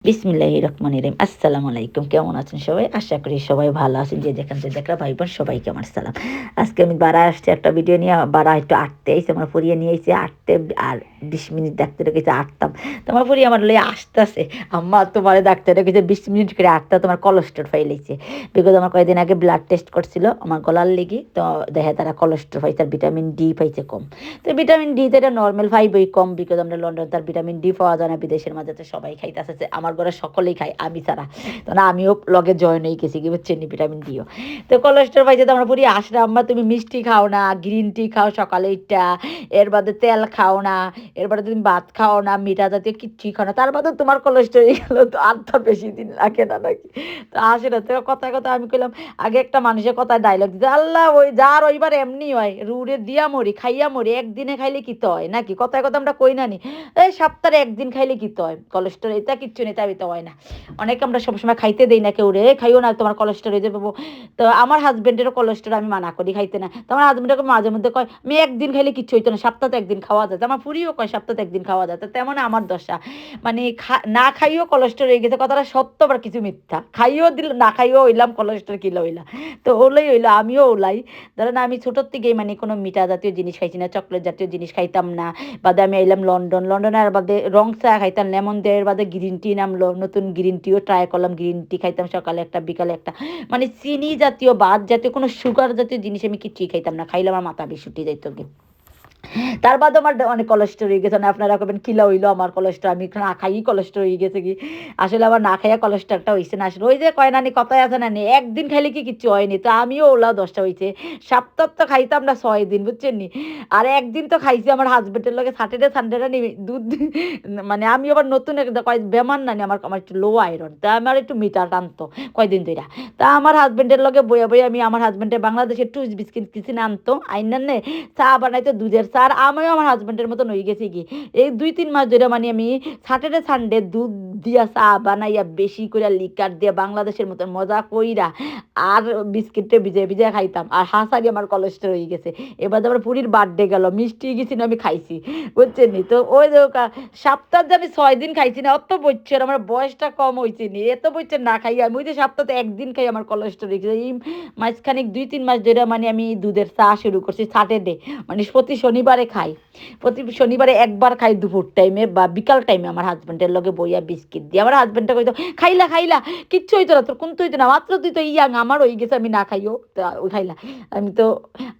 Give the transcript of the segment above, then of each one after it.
বিসমিল্লাহির রহমানির রহিম। আসসালামু আলাইকুম। কেমন আছেন সবাই? আশা করি সবাই ভালো আছেন। যে যেখান থেকে দেখরা ভাই বোন সবাইকে আমার সালাম। আজকে আমি বাড়ায় আসছি একটা ভিডিও নিয়ে। বাড়া একটু আটতে আইছে, আমার ফুরিয়ে নিয়ে আইছে আটতে, আর ২০ মিনিট ডাক্তার রেখেছে আটতাম। তোমার ফুরি আমার লইয়া আসতেছে, আম্মা তোমারে ডাক্তার রেখেছে ২০ মিনিট করে আটটা, তোমার কোলেস্টেরল ফাইলাইছে। বিকজ আমার কয়েকদিন আগে ব্লাড টেস্ট করছিল আমার গলার লেগে, তো দেখে তারা কোলেস্টেরল পাইছে, আর ভিটামিন ডি পাইছে কম। তো ভিটামিন ডি তো এটা নর্মাল ফাইবই কম, বিকজ আমরা লন্ডন, তার ভিটামিন ডি পাওয়া যায় না বিদেশের মাঝে, তো সবাই খাইতেছে, আমার ঘরে সকলেই খায় আমি ছাড়া। তো না, আমিও লগে জয়েন হয়ে গেছি, কি বুঝছেন, ভিটামিন ডিও। তো কোলেস্টেরল পাইছে, তো আমরা বলি আসলে আম্মা তুমি মিষ্টি খাও না, গ্রিন টি খাও সকালে এটা, এর বাদে তেল খাও না, এর বাদে তুমি ভাত খাও না, মিঠা জাতীয় কিচ্ছুই খাও না, তার বাদে তোমার কোলেস্টেরল গেল, তো আর তো বেশি দিন লাগে না নাকি? তো আসে না তো কথায় কথা আমি কইলাম, আগে একটা মানুষের কথায় ডায়লগ দিতে, আল্লাহ ওই যার ওইবার এমনি হয়, রুড়ে দিয়া মরি খাইয়া মরি, একদিনে খাইলে কি তো হয় নাকি? কথায় কথা আমরা কই না নি, এই সপ্তাহে একদিন খাইলে কি তো হয়, কোলেস্টেরল এটা কিচ্ছু নেই, তাই তো হয় না। অনেকে আমরা সবসময় খাইতে দেই না, কেউ রে খাইও না তোমার কোলেস্টেরল হয়ে যাবে। তো আমার হাজবেন্ডেরও কোলেস্টেরল, আমি মানা করি খাইতে না। তো আমার হাজবেন্ডকে মাঝে মধ্যে কয় আমি একদিন খাইলে কিচ্ছু হইতো না, সপ্তাহে একদিন খাওয়া যায়। তো আমার পুরিও কয় সপ্তাহে একদিন খাওয়া যায়। তো তেমন আমার দশা, মানে না খাইও কোলেস্টেরল হয়ে গেছে, কথাটা সত্য আবার কিছু মিথ্যা। খাইও দিল, না খাইও হইলাম, কোলেস্টেরল কিলো হইলা। তো ওলাই হইলো, আমিও ওলাই। ধরেন আমি ছোটোর থেকেই মানে কোনো মিঠা জাতীয় জিনিস খাইছি না, চকলেট জাতীয় জিনিস খাইতাম না। বাদে আমি আইলাম লন্ডনে, আর বাদে রং চা খাইতাম, লেমন দেয়ের বাদে গ্রিন টি নামলো, নতুন গ্রিন টিও ট্রাই করলাম। গ্রিন টি খাইতাম সকালে একটা, বিকালে একটা। মানে চিনি জাতীয়, ভাত জাতীয়, কোনো সুগার জাতীয় জিনিস আমি কিছুই খাইতাম না, খাইলে আমার মাথা বেশি উঠে যাইতো গে। তার বাদে আমার অনেক কোলেস্টেরল হয়ে গেছে। না আপনারা কবেন কিলা হইলো আমার কোলেস্টেরল, আমি না খাই কোলেস্টেরল হয়ে গেছে কি? আসলে আবার না খাইয়া কোলেস্টেরলটা হইছে না। আসলে ওই যে কয় নানি কথায় আছে নানি, একদিন খাইলে কি কিচ্ছু হয়নি। তো আমিও ওলা 10টা হইছে। সপ্তাহ তো খাইতাম না 6 দিন, বুঝছেন নি? আর একদিন তো খাইছি আমার হাজবেন্ডের লগে স্যাটারডে সানডেটা নি দুধ মানে আমি আবার নতুন একটা কয় বেমার নানি, আমার আমার একটু লো আয়রন। তা আমার একটু মিটার টানতো কয়দিন ধইরা। তা আমার হাজবেন্ডের লগে বইয়া বইয়া আমি, আমার হাজবেন্ডের বাংলাদেশের টুইস্ট বিস্কিট কিছু আনতো আইনান নে, চা বানাইতো দুধের চা। আর আমিও আমার হাজবেন্ডের মতন হয়ে গেছি কি, এই 2-3 মাস ধরে মানে আমি স্যাটারডে সানডে দুধ দিয়া চা বানাইয়া বেশি করে লিকার দিয়া বাংলাদেশের মতন মজা কইরা, আর বিস্কিটটা ভিজে ভিজে খাইতাম। আর হাসারি আমার কোলেস্টেরল হয়ে গেছে। এবার আমার পুরীর বার্থডে গেল, মিষ্টি গেছি না আমি খাইছি, বুঝছেন নি? তো ওই যে সপ্তাহে যে আমি 6 দিন খাইছি না, অত বছর আমার বয়সটা কম হয়েছে নি, এত বছর না খাই আমি, ওই যে সপ্তাহে একদিন খাই আমার কোলেস্টেরল হয়ে গেছে। এই মাঝখানে 2-3 মাস ধরে মানে আমি দুধের চা শুরু করছি স্যাটারডে, মানে প্রতি শনিবারে খাই। প্রতি শনিবারে একবার খাই দুপুর টাইমে বা বিকাল টাইমে, আমার হাজবেন্ডের লগে বইয়া বিস্কিট দিয়ে। আমার হাজবেন্ডটা কইতো খাইলা খাইলা, কিচ্ছু হইতো না তোর, কিন্তু হইতো না, মাত্র তুই তো ইয়াং, আমার হয়ে গেছে আমি না খাইও তা ওই খাইলা। আমি তো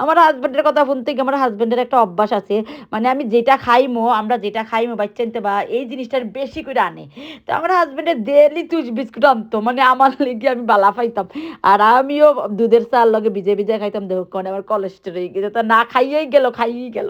আমার হাজবেন্ডের কথা শুনতে গিয়ে, আমার হাজবেন্ডের একটা অভ্যাস আছে, মানে আমি যেটা খাইমো, আমরা যেটা খাইমো বাচ্চানতে বা এই জিনিসটার বেশি করে আনে। তো আমার হাজবেন্ডের ডেলি তুই বিস্কুট আনতো, মানে আমার লেগে আমি বালা পাইতাম। আর আমিও দুধের চার লগে ভিজে ভিজে খাইতাম, দেখো আমার কোলেস্টেরল হয়ে গেছে। তা না খাইয়েই গেল, খাইয়েই গেল।